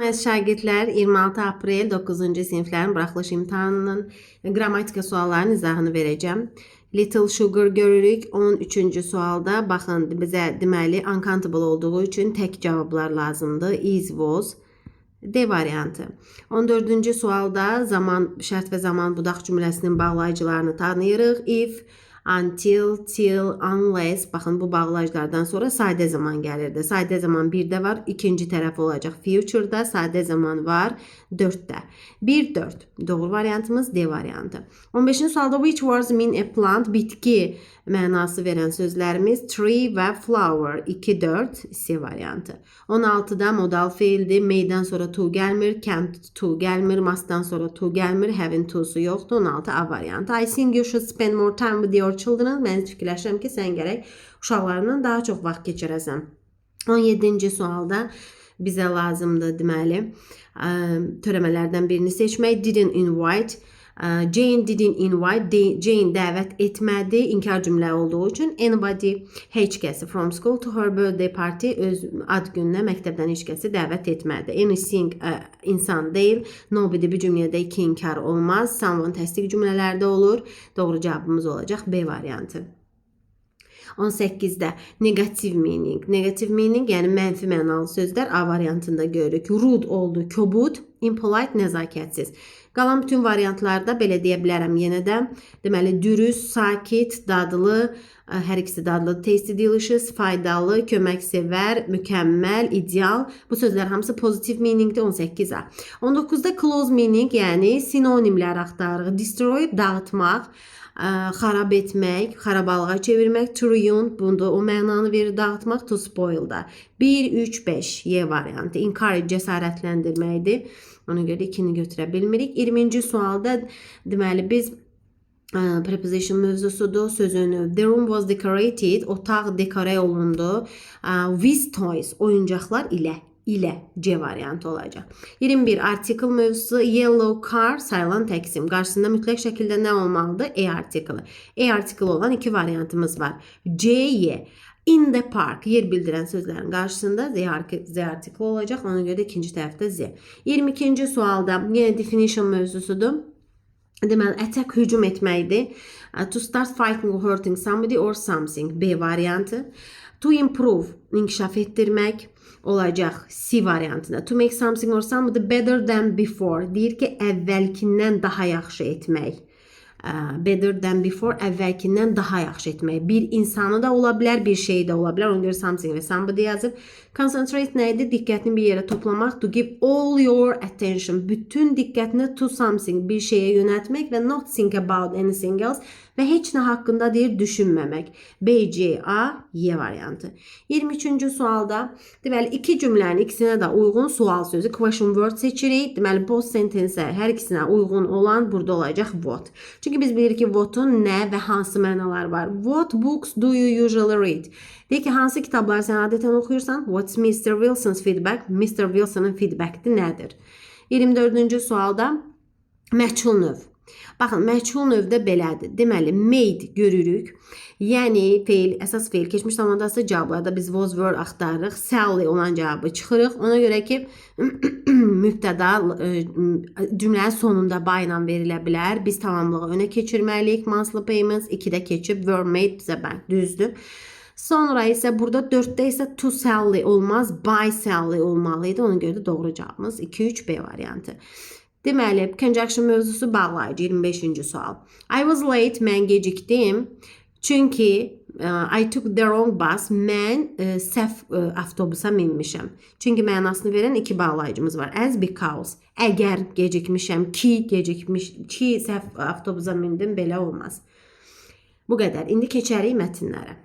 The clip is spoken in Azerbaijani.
Şagirdlər 26 aprel 9-cu siniflərin buraxılış imtahanının qrammatika suallarının izahını verəcəm. Little Sugar görürük. 13-cü sualda baxın bizə deməli uncountable olduğu üçün tək cavablar lazımdır. Is, was. D variantı. 14-cü sualda zaman, şərt və zaman budaq cümləsinin bağlayıcılarını tanıyırıq. If, until, till, unless. Baxın bu bağlayıcılardan sonra sadə zaman gəlirdi. Sadə zaman 1-də var, ikinci tərəf olacaq. Future'da sadə zaman var 4-də. 1-4. Doğru variantımız D variantı. 15-ci sualda which words mean a plant, bitki mənası verən sözlərimiz tree və flower 2-4 C variantı. 16-da modal feildir. May'dən sonra to gəlmir, can't to gəlmir, must'dan sonra to gəlmir, have'in to'su yoxdur. 16 A variantı. I think you should spend more time with your children. Mən fikirləşirəm ki, sən gərək uşaqlarla daha çox vaxt keçirəsən. 17-ci sualda bizə lazımdır deməli törəmələrdən birini seçmək. Didn't invite. Jane didn't invite. Jane dəvət etmədi. İnkar cümlə olduğu üçün anybody heç kəsi from school to her birthday party öz ad gününə məktəbdən heç kəsi dəvət etmədi. Anything insan deyil. Nobody bu cümlədə iki inkar olmaz. Someone təsdiq cümlələrdə olur. Doğru cavabımız olacaq B variantı. 18-də negative meaning. Negative meaning yəni mənfi mənalı sözlər A variantında görürük. Rude oldu, kobud, impolite, nəzakətsiz. Qalan bütün variantlarda belə deyə bilərəm yenə də. Deməli, dürüst, sakit, dadlı, hər ikisi dadlı, tasty, delicious, faydalı, köməksevər, mükəmməl, ideal. Bu sözlər hamısı positive meaningdir 18-ə. 19-da close meaning yəni sinonimlər axtarırıq. Destroy, dağıtmaq, xarab etmək, xarabalığa çevirmək, to ruin, bunda o mənanı verir, dağıtmaq, to spoil da. 1, 3, 5 Y variantı. Encourage, cəsarətləndirməkdir. Ona görə 2-ni götürə bilmirik. 20-ci sualda deməli biz preposition mövzusudur. Sözünü the room was decorated, otaq dekore olundu. With toys, oyuncaqlar ilə C variantı olacaq. 21 article mövzusu yellow car sayılan təksim. Qarşısında mütləq şəkildə nə olmalıdır? E artiklı. E artiklı olan iki variantımız var. C, Y. In the park yer bildirən sözlərin qarşısında Z artiklı olacaq. Ona görə də ikinci tərəfdə Z. 22-ci sualda yenə definition mövzusudur. Deməli, attack hücum etməkdir. To start fighting or hurting somebody or something. B variantı. To improve inkişaf etdirmək olacaq C variantında. To make something or somebody better than before. Deyir ki, əvvəlkindən daha yaxşı etmək. Better than before, əvvəlkindən daha yaxşı etmək. Bir insanı da ola bilər, bir şey də ola bilər. Ona görə something və somebody yazıb. Concentrate nə idi? Diqqətini bir yerə toplamaq. To give all your attention. Bütün diqqətini to something, bir şeyə yönəltmək və not think about anything else. Və heç nə haqqında deyir düşünməmək. B, C, A, Y variantı. 23-cü sualda deməli iki cümlənin ikisinə də uyğun sual sözü question word seçirik. Deməli both sentence hər ikisinə uyğun olan burada olacaq what. Çünki biz bilirik ki what'un nə və hansı mənalar var. What books do you usually read? Deyir ki, hansı kitabları sən adətən oxuyursan? What's Mr. Wilson's feedback? Mr. Wilson'ın feedback'i nədir? 24-cü sualda məchul növ. Baxın, məchul növdə belədir. Deməli, made görürük. Yəni, feil, əsas feil, keçmiş zamandası cavablarda biz was were axtarırıq. Sally olan cavabı çıxırıq. Ona görə ki, mübtəda cümlənin sonunda by ilə verilə bilər. Biz tamamlığı önə keçirməliyik. Monthly payments 2-də keçib, were made bizə düzdür. Sonra isə burada 4-də isə to Sally olmaz, by Sally olmalıydı. Ona görə də doğru cavabımız 2-3 B variantı. Deməli, conjunction mövzusu bağlayıcı 25-ci sual. I was late, mən gecikdim. Çünki I took the wrong bus, mən səhv avtobusa minmişəm. Çünki mənasını verən iki bağlayıcımız var. As, because. Əgər gecikmişəm, ki səhv avtobusa mindim, belə olmaz. Bu qədər. İndi keçərik mətnlərə.